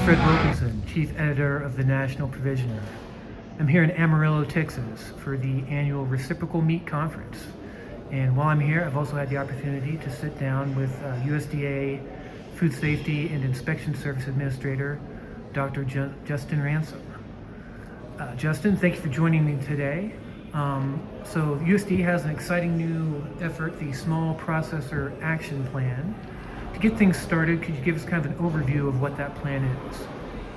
Fred Wilkinson, Chief Editor of the National Provisioner. I'm here in Amarillo, Texas for the annual Reciprocal Meat Conference. And while I'm here, I've also had the opportunity to sit down with USDA Food Safety and Inspection Service Administrator, Dr. Justin Ransom. Justin, thank you for joining me today. So USDA has an exciting new effort, the Small Processor Action Plan. To get things started, could you give us kind of an overview of what that plan is?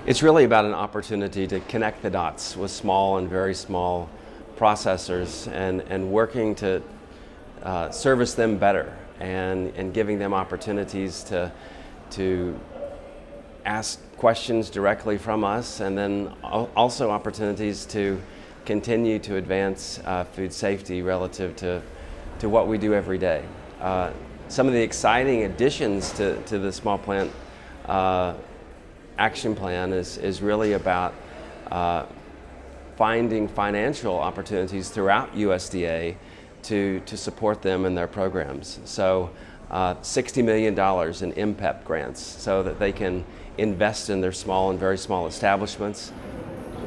It's really about an opportunity to connect the dots with small and very small processors and working to service them better and giving them opportunities to ask questions directly from us, and then also opportunities to continue to advance food safety relative to what we do every day. Some of the exciting additions to the small plant action plan is really about finding financial opportunities throughout USDA to support them in their programs. So $60 million in MPEP grants so that they can invest in their small and very small establishments.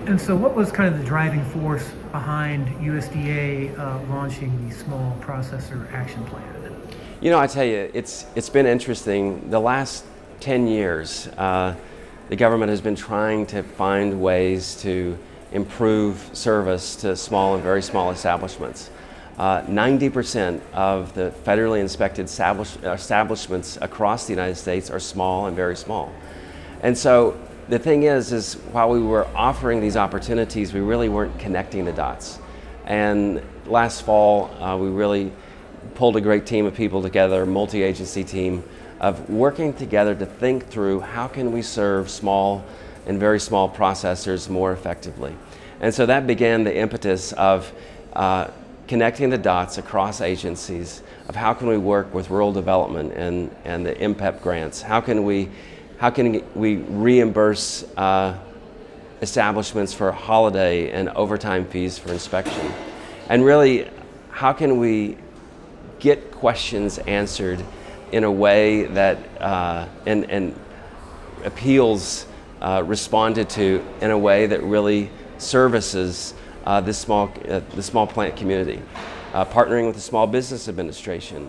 And so what was kind of the driving force behind USDA launching the Small Processor Action Plan? You know, I tell you, it's been interesting. The last 10 years, the government has been trying to find ways to improve service to small and very small establishments. 90% of the federally inspected establishments across the United States are small and very small. And so the thing is while we were offering these opportunities, we really weren't connecting the dots. And last fall, we really pulled a great team of people together, a multi-agency team, of working together to think through how can we serve small and very small processors more effectively. And so that began the impetus of connecting the dots across agencies of how can we work with rural development and the MPEP grants. How can we reimburse establishments for holiday and overtime fees for inspection? And really, how can we get questions answered in a way that and appeals responded to in a way that really services the small plant community. Partnering with the Small Business Administration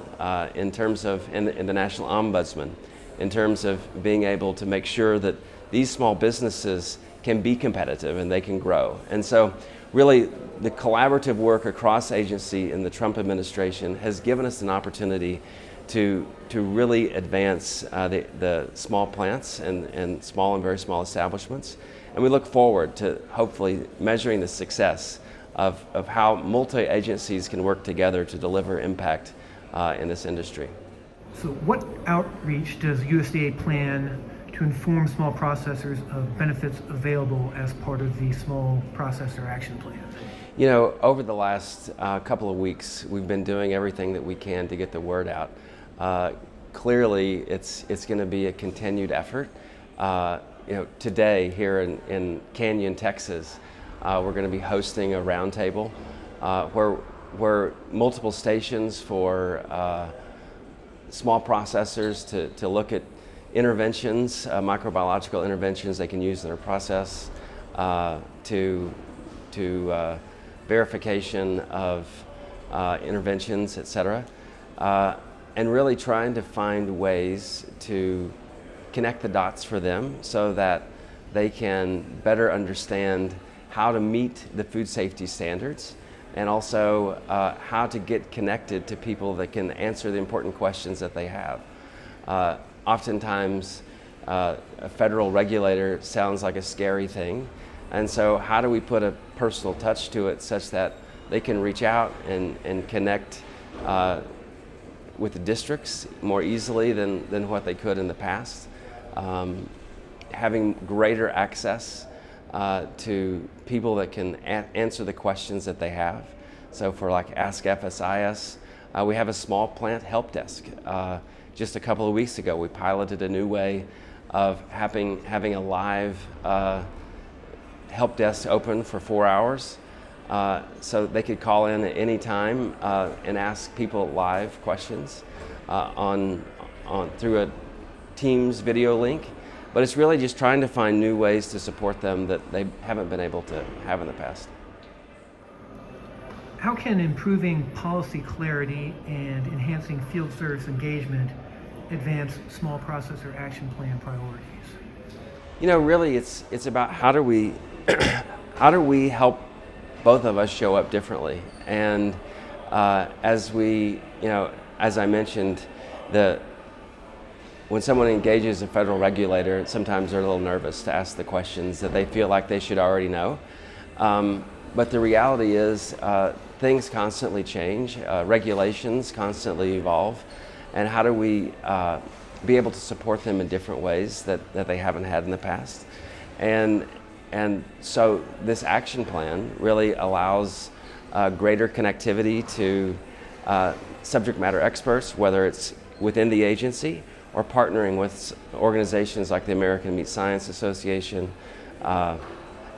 in terms of and the National Ombudsman, in terms of being able to make sure that these small businesses can be competitive and they can grow. And so really the collaborative work across agency in the Trump administration has given us an opportunity to really advance the small plants and small and very small establishments. And we look forward to hopefully measuring the success of how multi-agencies can work together to deliver impact in this industry. So what outreach does USDA plan to inform small processors of benefits available as part of the Small Processor Action Plan? You know, over the last couple of weeks, we've been doing everything that we can to get the word out. Clearly, it's going to be a continued effort. You know, today here in Canyon, Texas, we're going to be hosting a roundtable where multiple stations for small processors to look at interventions, microbiological interventions they can use in their process, to verification of interventions, et cetera, and really trying to find ways to connect the dots for them so that they can better understand how to meet the food safety standards and also how to get connected to people that can answer the important questions that they have. Oftentimes, a federal regulator sounds like a scary thing, and so how do we put a personal touch to it such that they can reach out and connect with the districts more easily than what they could in the past, having greater access to people that can answer the questions that they have. So for like Ask FSIS, we have a small plant help desk. Just a couple of weeks ago, we piloted a new way of having a live help desk open for 4 hours, so they could call in at any time and ask people live questions through a Teams video link. but it's really just trying to find new ways to support them that they haven't been able to have in the past. How can improving policy clarity and enhancing field service engagement advance small processor action plan priorities? Really it's about how do we how do we help both of us show up differently. And as I mentioned, when someone engages a federal regulator, sometimes they're a little nervous to ask the questions that they feel like they should already know. But the reality is things constantly change, regulations constantly evolve, and how do we be able to support them in different ways that they haven't had in the past. And so this action plan really allows greater connectivity to subject matter experts, whether it's within the agency or partnering with organizations like the American Meat Science Association,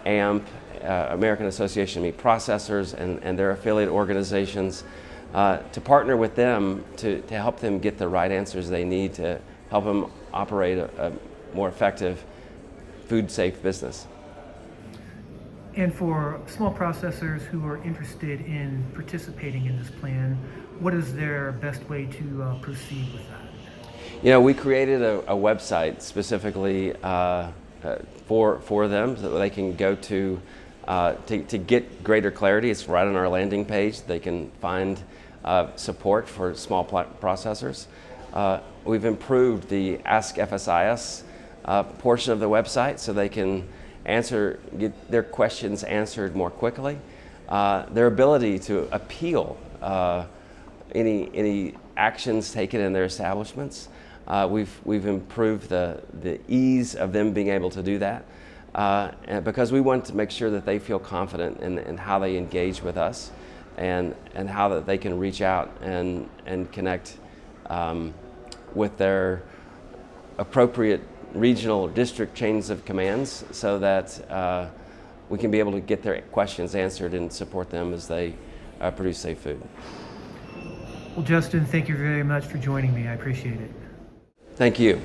AMP, American Association of Meat Processors, and their affiliate organizations, to partner with them to help them get the right answers they need to help them operate a more effective, food-safe business. And for small processors who are interested in participating in this plan, what is their best way to proceed with that? We created a website specifically for them so that they can go to get greater clarity. It's right on our landing page. They can find support for small processors. We've improved the Ask FSIS portion of the website so they can get their questions answered more quickly. Their ability to appeal any actions taken in their establishments. We've improved the ease of them being able to do that, and because we want to make sure that they feel confident in how they engage with us, and how that they can reach out and connect with their appropriate regional district chains of commands, so that we can be able to get their questions answered and support them as they produce safe food. Well, Justin, thank you very much for joining me. I appreciate it. Thank you.